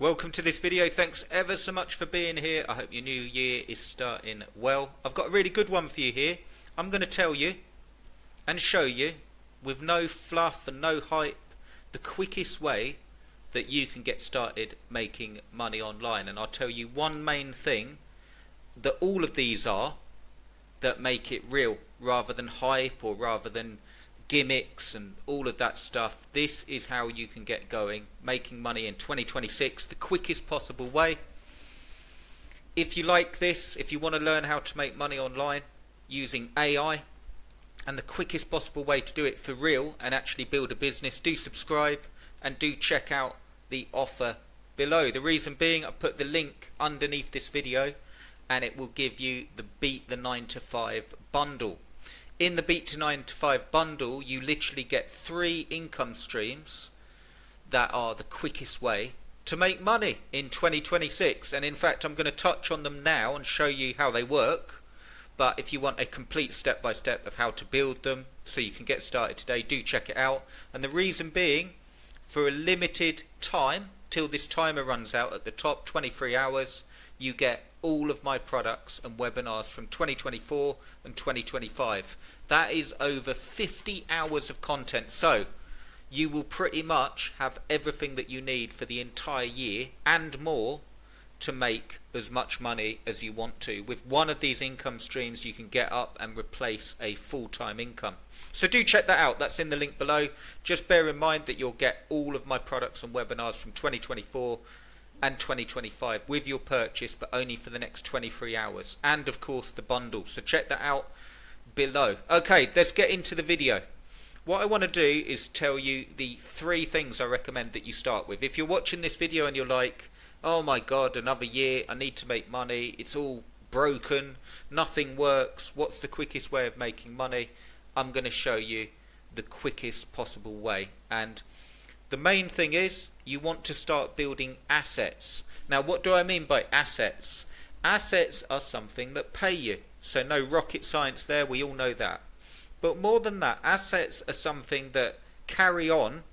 Welcome to this video. Thanks ever so much for being here. I hope your new year is starting well. I've got a really good one for you here. I'm going to tell you and show you with no fluff and no hype the quickest way that you can get started making money online. And I'll tell you one main thing that all of these are that make it real rather than hype or rather than gimmicks and all of that stuff. This is how you can get going, making money in 2026 the quickest possible way. If you like this, if you want to learn how to make money online using AI and the quickest possible way to do it for real and actually build a business, do subscribe and do check out the offer below. The reason being, I've put the link underneath this video and it will give you the Beat the 9 to 5 bundle. In the Beat to 9 to 5 bundle, you literally get 3 income streams that are the quickest way to make money in 2026. And in fact, I'm going to touch on them now and show you how they work. But if you want a complete step-by-step of how to build them so you can get started today, do check it out. And the reason being, for a limited time, till this timer runs out at the top, 23 hours, you get all of my products and webinars from 2024 and 2025. That is over 50 hours of content. So you will pretty much have everything that you need for the entire year and more to make as much money as you want to. With one of these income streams, you can get up and replace a full-time income. So do check that out. That's in the link below. Just bear in mind that you'll get all of my products and webinars from 2024 and 2025 with your purchase, but only for the next 23 hours. And of course the bundle. So check that out below. Okay, let's get into the video. What I want to do is tell you the 3 things I recommend that you start with. If you're watching this video and you're like, oh my god, another year, I need to make money, it's all broken, nothing works, what's the quickest way of making money? I'm going to show you the quickest possible way. And the main thing is you want to start building assets. Now, what do I mean by assets? Assets are something that pay you. So no rocket science there, we all know that. But more than that, assets are something that carry on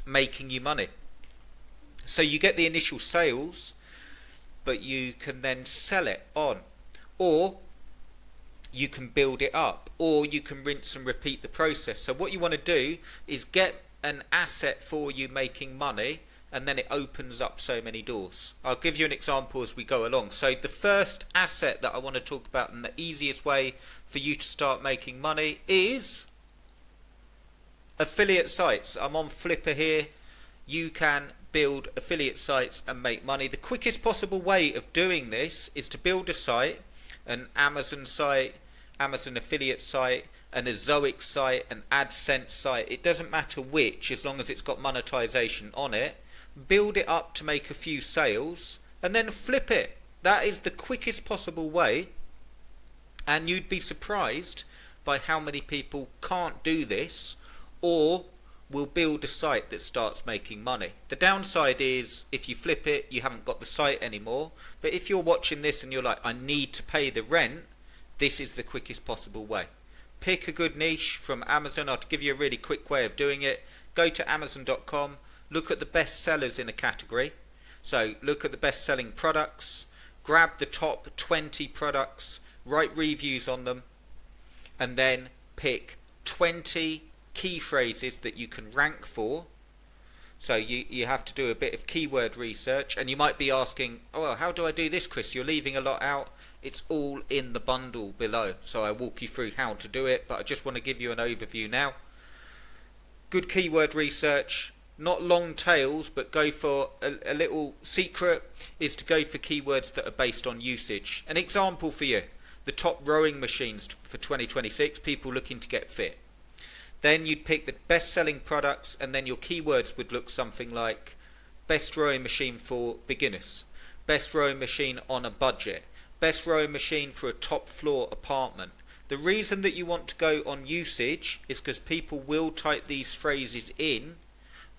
making you money. So you get the initial sales, but you can then sell it on. Or you can build it up. Or you can rinse and repeat the process. So what you want to do is get an asset for you making money, and then it opens up so many doors. I'll give you an example as we go along. So the first asset that I want to talk about and the easiest way for you to start making money is affiliate sites. I'm on Flipper here. You can build affiliate sites and make money. The quickest possible way of doing this is to build a site, an Amazon site, Amazon affiliate site, and a Zoic site, an AdSense site. It doesn't matter which, as long as it's got monetization on it. Build it up to make a few sales and then flip it. That is the quickest possible way, and you'd be surprised by how many people can't do this or will build a site that starts making money. The downside is if you flip it, you haven't got the site anymore. But if you're watching this and you're like, I need to pay the rent, this is the quickest possible way. Pick a good niche from Amazon. I'll give you a really quick way of doing it. Go to Amazon.com, look at the best sellers in a category. So look at the best selling products, grab the top 20 products, write reviews on them, and then pick 20 key phrases that you can rank for. So you have to do a bit of keyword research, and you might be asking, oh, well, how do I do this, Chris? You're leaving a lot out. It's all in the bundle below, so I walk you through how to do it, but I just want to give you an overview now. Good keyword research, not long tails, but go for a little secret is to go for keywords that are based on usage. An example for you, the top rowing machines for 2026, people looking to get fit. Then you'd pick the best selling products, and then your keywords would look something like best rowing machine for beginners, best rowing machine on a budget, best rowing machine for a top floor apartment. The reason that you want to go on usage is because people will type these phrases in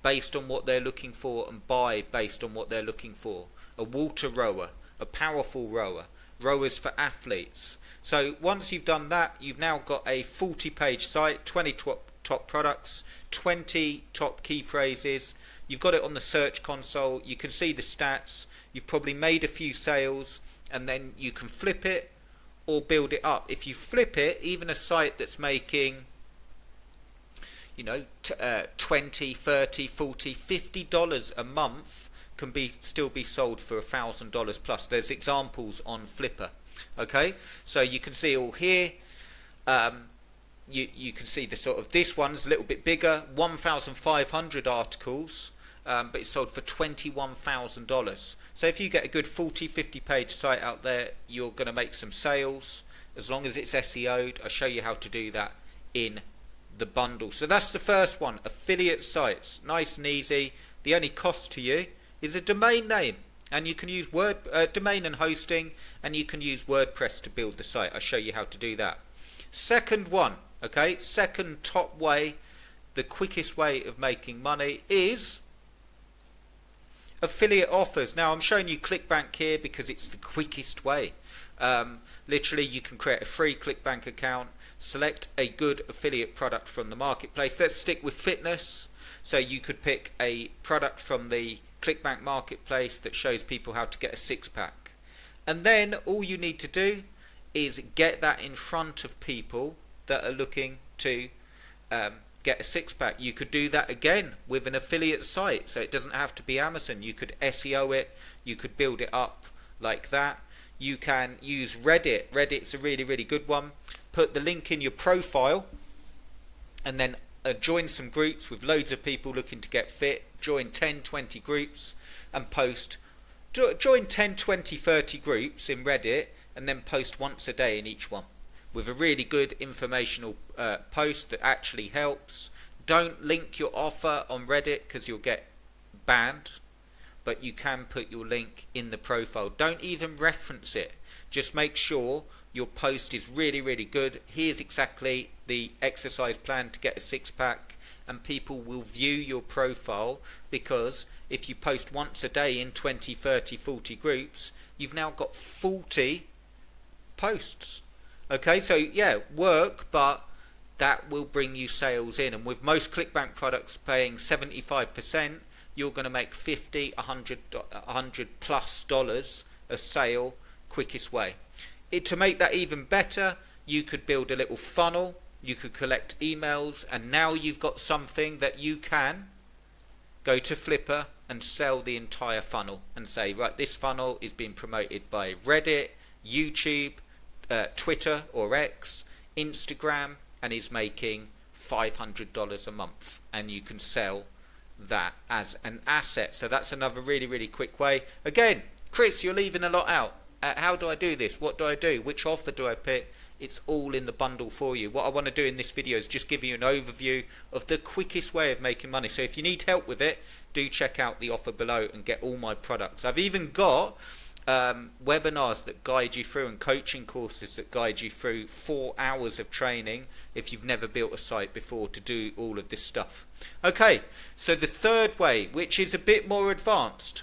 based on what they're looking for and buy based on what they're looking for. A water rower, a powerful rower, rowers for athletes. So once you've done that, you've now got a 40-page site, 20 top products, 20 top key phrases. you've got it on the search console, you can see the stats, you've probably made a few sales, and then you can flip it or build it up. If you flip it, even a site that's making, you know, $20, $30, $40, $50 a month can still be sold for $1,000 plus. There's examples on Flipper. Okay, so you can see all here. You can see the sort of, this one's a little bit bigger, 1,500 articles, but it's sold for $21,000. So if you get a good 40-50 page site out there, you're going to make some sales as long as it's SEO'd. I'll show you how to do that in the bundle. So that's the first one, affiliate sites, nice and easy. The only cost to you is a domain name, and you can use domain and hosting, and you can use WordPress to build the site. I'll show you how to do that. Second one, okay, second top way, the quickest way of making money is affiliate offers. Now I'm showing you ClickBank here because it's the quickest way. Literally, you can create a free ClickBank account, select a good affiliate product from the marketplace. Let's stick with fitness. So you could pick a product from the ClickBank marketplace that shows people how to get a six-pack, and then all you need to do is get that in front of people that are looking to get a six-pack. You could do that again with an affiliate site, so it doesn't have to be Amazon. You could SEO it, you could build it up like that. You can use Reddit. Reddit's a really, really good one. Put the link in your profile, and then join some groups with loads of people looking to get fit. Join 10, 20 groups and post. Join 10, 20, 30 groups in Reddit, and then post once a day in each one with a really good informational post that actually helps. Don't link your offer on Reddit because you'll get banned, but you can put your link in the profile. Don't even reference it. Just make sure your post is really, really good. Here's exactly the exercise plan to get a six-pack, and people will view your profile, because if you post once a day in 20, 30, 40 groups, you've now got 40 posts. Okay, so yeah, work, but that will bring you sales in. And with most ClickBank products paying 75%, you're going to make $50, $100 plus dollars a sale quickest way. To make that even better, you could build a little funnel, you could collect emails, and now you've got something that you can go to Flipper and sell the entire funnel and say, right, this funnel is being promoted by Reddit, YouTube, Twitter or X, Instagram, and is making $500 a month, and you can sell that as an asset. So that's another really, really quick way. Again, Chris, you're leaving a lot out. How do I do this? What do I do? Which offer do I pick? It's all in the bundle for you. What I want to do in this video is just give you an overview of the quickest way of making money. So if you need help with it, do check out the offer below and get all my products. I've even got webinars that guide you through, and coaching courses that guide you through 4 hours of training if you've never built a site before to do all of this stuff. Okay, so the third way, which is a bit more advanced,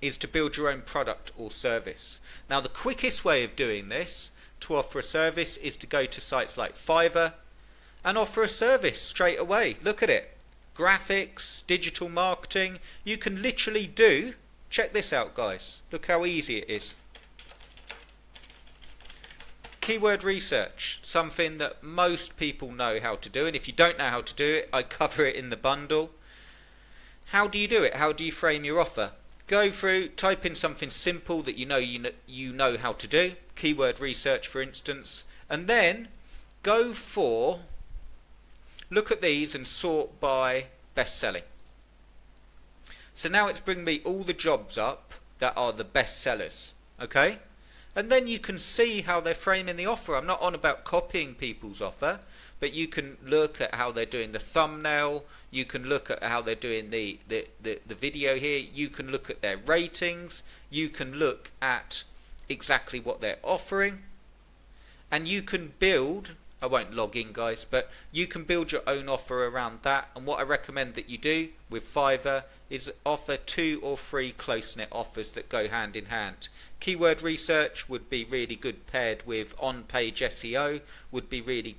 is to build your own product or service. Now the quickest way of doing this, to offer a service, is to go to sites like Fiverr and offer a service straight away. Look at it. Graphics, digital marketing. You can literally do, check this out guys, look how easy it is. Keyword research, something that most people know how to do, and if you don't know how to do it, I cover it in the bundle. How do you do it? How do you frame your offer? Go through, type in something simple that you know how to do, keyword research for instance, and then go for, look at these and sort by best selling. So now it's bringing me all the jobs up that are the best sellers, okay? And then you can see how they're framing the offer. I'm not on about copying people's offer, but you can look at how they're doing the thumbnail, you can look at how they're doing the video here, you can look at their ratings, you can look at exactly what they're offering, and you can build, I won't log in guys, but you can build your own offer around that. And what I recommend that you do with Fiverr is offer 2 or 3 close-knit offers that go hand in hand. Keyword research would be really good paired with on-page SEO, would be really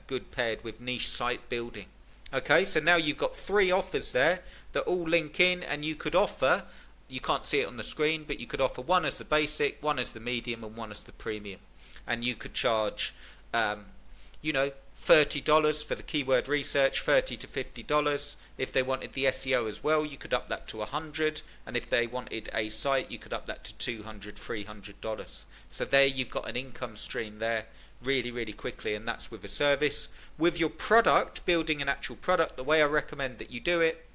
good paired with niche site building. Okay, so now you've got 3 offers there that all link in, and you could offer, you can't see it on the screen, but you could offer one as the basic, one as the medium, and one as the premium. And you could charge, you know, $30 for the keyword research, $30 to $50. If they wanted the SEO as well, you could up that to $100, and if they wanted a site, you could up that to $200, $300. So there you've got an income stream there really quickly, and that's with a service. With your product, building an actual product, the way I recommend that you do it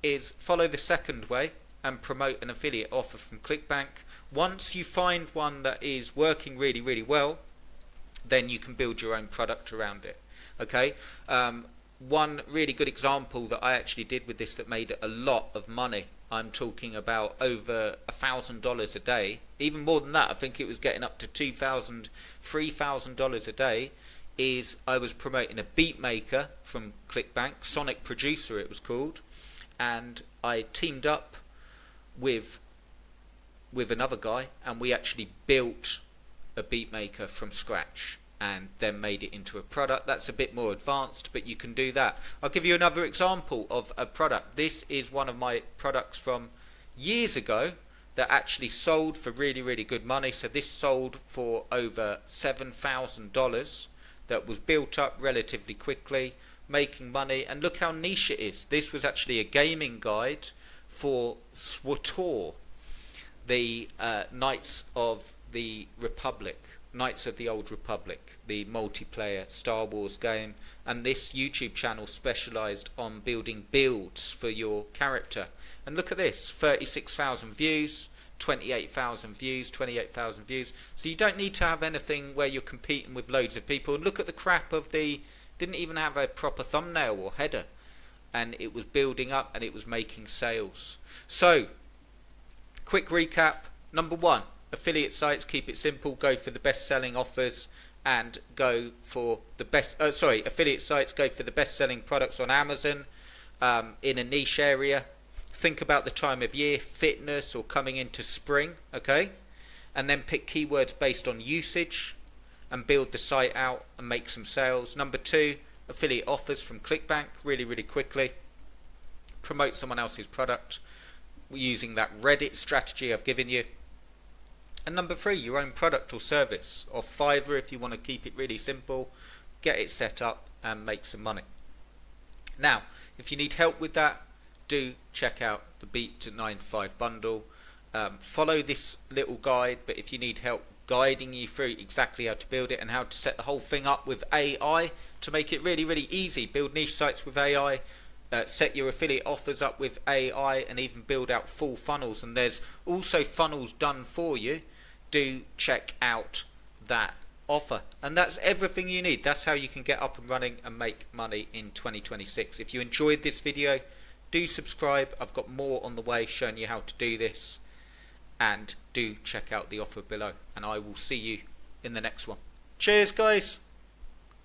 is follow the second way and promote an affiliate offer from ClickBank. Once you find one that is working really well, then you can build your own product around it. Okay, one really good example that I actually did with this that made a lot of money, I'm talking about over $1,000 a day, even more than that, I think it was getting up to $2,000, $3,000 a day, is I was promoting a beat maker from ClickBank, Sonic Producer it was called, and I teamed up with another guy, and we actually built a beat maker from scratch and then made it into a product. That's a bit more advanced, but you can do that. I'll give you another example of a product. This is one of my products from years ago that actually sold for really good money. So this sold for over $7,000, that was built up relatively quickly, making money, and look how niche it is. This was actually a gaming guide for SWTOR, the Knights of the Old Republic, the multiplayer Star Wars game, and this YouTube channel specialized on building builds for your character. And look at this, 36,000 views, 28,000 views, 28,000 views. So you don't need to have anything where you're competing with loads of people. And look at the crap of didn't even have a proper thumbnail or header, and it was building up and it was making sales. So quick recap: number 1, affiliate sites, keep it simple, go for the best selling offers and go for the best affiliate sites, go for the best selling products on Amazon in a niche area. Think about the time of year, fitness or coming into spring, okay? And then pick keywords based on usage and build the site out and make some sales. Number 2, affiliate offers from ClickBank, really quickly. Promote someone else's product using that Reddit strategy I've given you. And number 3, your own product or service, or Fiverr if you want to keep it really simple. Get it set up and make some money. Now, if you need help with that, do check out the Beat to 9 to 5 bundle. Follow this little guide, but if you need help guiding you through exactly how to build it and how to set the whole thing up with AI to make it really easy, build niche sites with AI, set your affiliate offers up with AI, and even build out full funnels. And there's also funnels done for you. Do check out that offer, and that's everything you need. That's how you can get up and running and make money in 2026. If you enjoyed this video, do subscribe. I've got more on the way showing you how to do this, and do check out the offer below, and I will see you in the next one. Cheers guys.